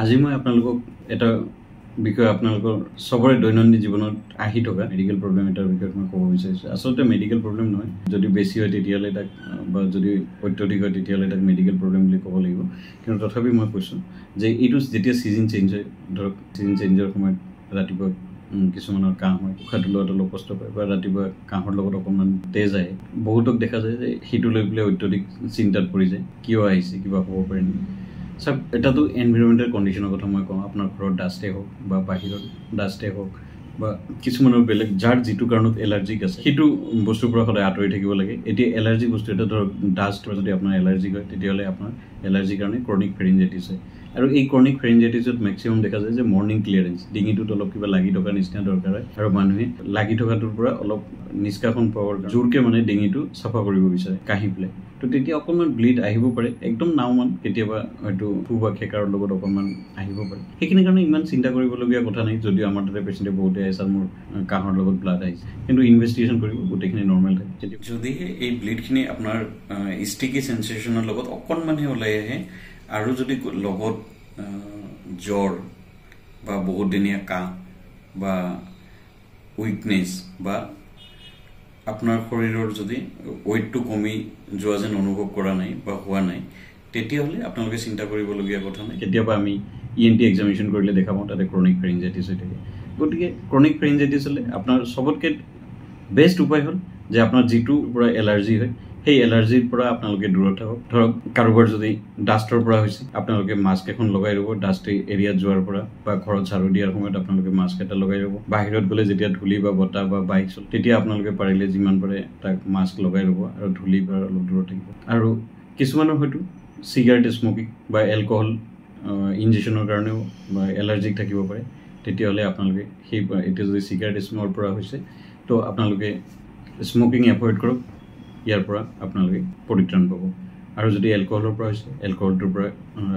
আজি মই আপোনালোকক এটা বিষয় আপোনালোকৰ সবৰে দৈনন্দিন জীৱনত আহি থকা মেডিকেল প্ৰবলেম এটাৰ বিষয়ে মই ক'ব বিচাৰিছোঁ। আচলতে মেডিকেল প্ৰবলেম নহয়, যদি বেছি হয় তেতিয়াহ'লে তাক বা যদি অত্যধিক হয় তেতিয়াহ'লে তাক মেডিকেল প্ৰবলেম বুলি ক'ব লাগিব। কিন্তু তথাপি মই কৈছোঁ যে এইটো যেতিয়া ছিজন চেঞ্জ হয়, ধৰক ছিজন চেঞ্জৰ সময়ত ৰাতিপুৱা কিছুমানৰ কাহ হয়, উশাহটো লোৱাত অলপ কষ্ট পায় বা ৰাতিপুৱা কাহৰ লগত অকণমান তেজ আহে। বহুতক দেখা যায় যে সেইটো লৈ পেলাই অত্যধিক চিন্তাত পৰি যায়, কিয় আহিছে, কিবা হ'ব পাৰে নেকি। চাওক, এটাতো এনভাইৰমেণ্টেল কণ্ডিশ্যনৰ কথা মই কওঁ, আপোনাৰ ঘৰত ডাষ্টেই হওক বা বাহিৰত ডাষ্টেই হওক বা কিছুমানৰ বেলেগ যাৰ যিটো কাৰণত এলাৰ্জিক আছে সেইটো বস্তুৰ পৰা সদায় আঁতৰি থাকিব লাগে। এতিয়া এলাৰ্জি বস্তু এটা ধৰক ডাষ্ট যদি আপোনাৰ এলাৰ্জিক হয় তেতিয়াহ'লে আপোনাৰ এলাৰ্জিৰ কাৰণে ক্ৰনিক ফেৰিঞ্জাইটিছ হয়। আৰু এই ক্ৰনিক ফেৰিঞ্জাইটিছত মেক্সিমাম দেখা যায় যে মৰ্ণিং ক্লিয়াৰেঞ্চ, ডিঙিটোত অলপ কিবা লাগি থকা নিচিনা দৰকাৰ হয় আৰু মানুহে লাগি থকাটোৰ পৰা অলপ নিষ্কাশন পাৱাৰ জোৰকৈ মানে ডিঙিটো চাফা কৰিব বিচাৰে কাঢ়ি পেলাই। তো তেতিয়া অকণমান ব্লিড আহিব পাৰে, একদম নাওমান, কেতিয়াবা হয়তো ফু বা খেকাৰ লগত অকণমান আহিব পাৰে। সেইখিনি কাৰণে ইমান চিন্তা কৰিবলগীয়া কথা নাই। যদিও আমাৰ তাতে পেচেণ্টে বহুতে আহিছে মোৰ কাহৰ লগত ব্লাড আহিছে, কিন্তু ইনভেষ্টিগেশ্যন কৰিব গোটেইখিনি নৰ্মেল থাকে। যদিহে এই ব্লিডখিনি আপোনাৰ ষ্টিকি চেঞ্চেশ্যনৰ লগত অকণমানহে ওলাই আহে আৰু যদি লগত জ্বৰ বা বহুতদিনীয়া কাহ বা উইকনেছ বা আপোনাৰ শৰীৰৰ যদি ৱেইটটো কমি যোৱা যেন অনুভৱ কৰা নাই বা হোৱা নাই, তেতিয়াহ'লে আপোনালোকে চিন্তা কৰিবলগীয়া কথা নাই। কেতিয়াবা আমি ENT এক্সামিনেশ্যন কৰিলে দেখা পাওঁ তাতে ক্ৰনিক ফেৰিঞ্জাইটিছ হৈ থাকে। গতিকে ক্ৰনিক ফেৰিঞ্জাইটিছ হ'লে আপোনাৰ চবতকৈ বেষ্ট উপায় হ'ল যে আপোনাৰ যিটোৰ পৰা এলাৰ্জি হয় সেই এলাৰ্জিৰ পৰা আপোনালোকে দূৰত থাকক। ধৰক কাৰোবাৰ যদি ডাষ্টৰ পৰা হৈছে, আপোনালোকে মাস্ক এখন লগাই ল'ব ডাষ্ট এৰিয়াত যোৱাৰ পৰা, বা ঘৰত ঝাৰু দিয়াৰ সময়ত আপোনালোকে মাস্ক এটা লগাই ল'ব। বাহিৰত গ'লে যেতিয়া ধূলি বা বতাহ বা বাইক চলে তেতিয়া আপোনালোকে পাৰিলে যিমান পাৰে তাক মাস্ক লগাই ল'ব আৰু ধূলিৰ পৰা অলপ দূৰত থাকিব। আৰু কিছুমানৰ হয়তো চিগাৰেট স্মকিং বা এলকহল ইনজেকশ্যনৰ কাৰণেও বা এলাৰ্জিক থাকিব পাৰে। তেতিয়াহ'লে আপোনালোকে সেই এতিয়া যদি চিগাৰেট স্মকৰ পৰা হৈছে তো আপোনালোকে স্মকিং এভইড কৰক, ইয়াৰ পৰা আপোনালোকে পৰিত্ৰাণ পাব। আৰু যদি এলকহলৰ পৰা হৈছে এলকহলটোৰ পৰা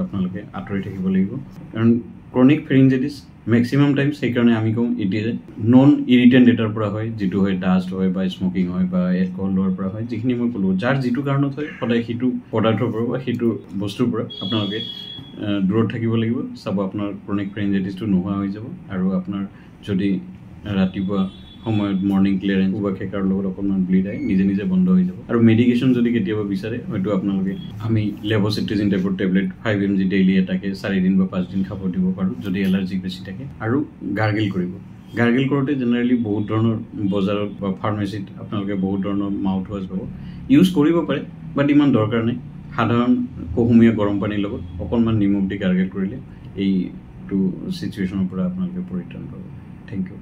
আপোনালোকে আঁতৰি থাকিব লাগিব। কাৰণ ক্ৰনিক ফেৰিঞ্জাইটিছ মেক্সিমাম টাইমছ সেইকাৰণে আমি কওঁ এতিয়া নন ইৰিটেণ্ট এটাৰ পৰা হয়, যিটো হয় ডাষ্ট হয় বা স্মকিং হয় বা এলকহলৰ পৰা হয়। যিখিনি মই ক'লোঁ যাৰ যিটো কাৰণত হয় সদায় সেইটো পদাৰ্থৰ পৰা বা সেইটো বস্তুৰ পৰা আপোনালোকে দূৰত থাকিব লাগিব। চাব আপোনাৰ ক্ৰনিক ফেৰিঞ্জাইটিছটো নোহোৱা হৈ যাব। আৰু আপোনাৰ যদি ৰাতিপুৱা সময়ত মৰ্ণিং ক্লিয়াৰেঞ্চ বা খেকাৰ লগত অকণমান ব্লিড আহে নিজে নিজে বন্ধ হৈ যাব। আৰু মেডিকেশ্যন যদি কেতিয়াবা বিচাৰে হয়তো আপোনালোকে আমি লেভ'চিট্ৰিজিন টাইপৰ টেবলেট 5 mg ডেইলি এটাকে 4 দিন বা 5 দিন খাব দিব পাৰোঁ যদি এলাৰ্জি বেছি থাকে। আৰু গাৰ্গিল কৰিব। গাৰ্গিল কৰোঁতে জেনেৰেলি বহুত ধৰণৰ বজাৰত বা ফাৰ্মাচীত আপোনালোকে বহুত ধৰণৰ মাউথ ৱাছ পাব, ইউজ কৰিব পাৰে, বাট ইমান দৰকাৰ নাই। সাধাৰণ কুহুমীয়া গৰম পানীৰ লগত অকণমান নিমখ দি গাৰ্গিল কৰিলে এইটো চিটুৱেশ্যনৰ পৰা আপোনালোকে পৰিত্ৰাণ পাব। Thank U.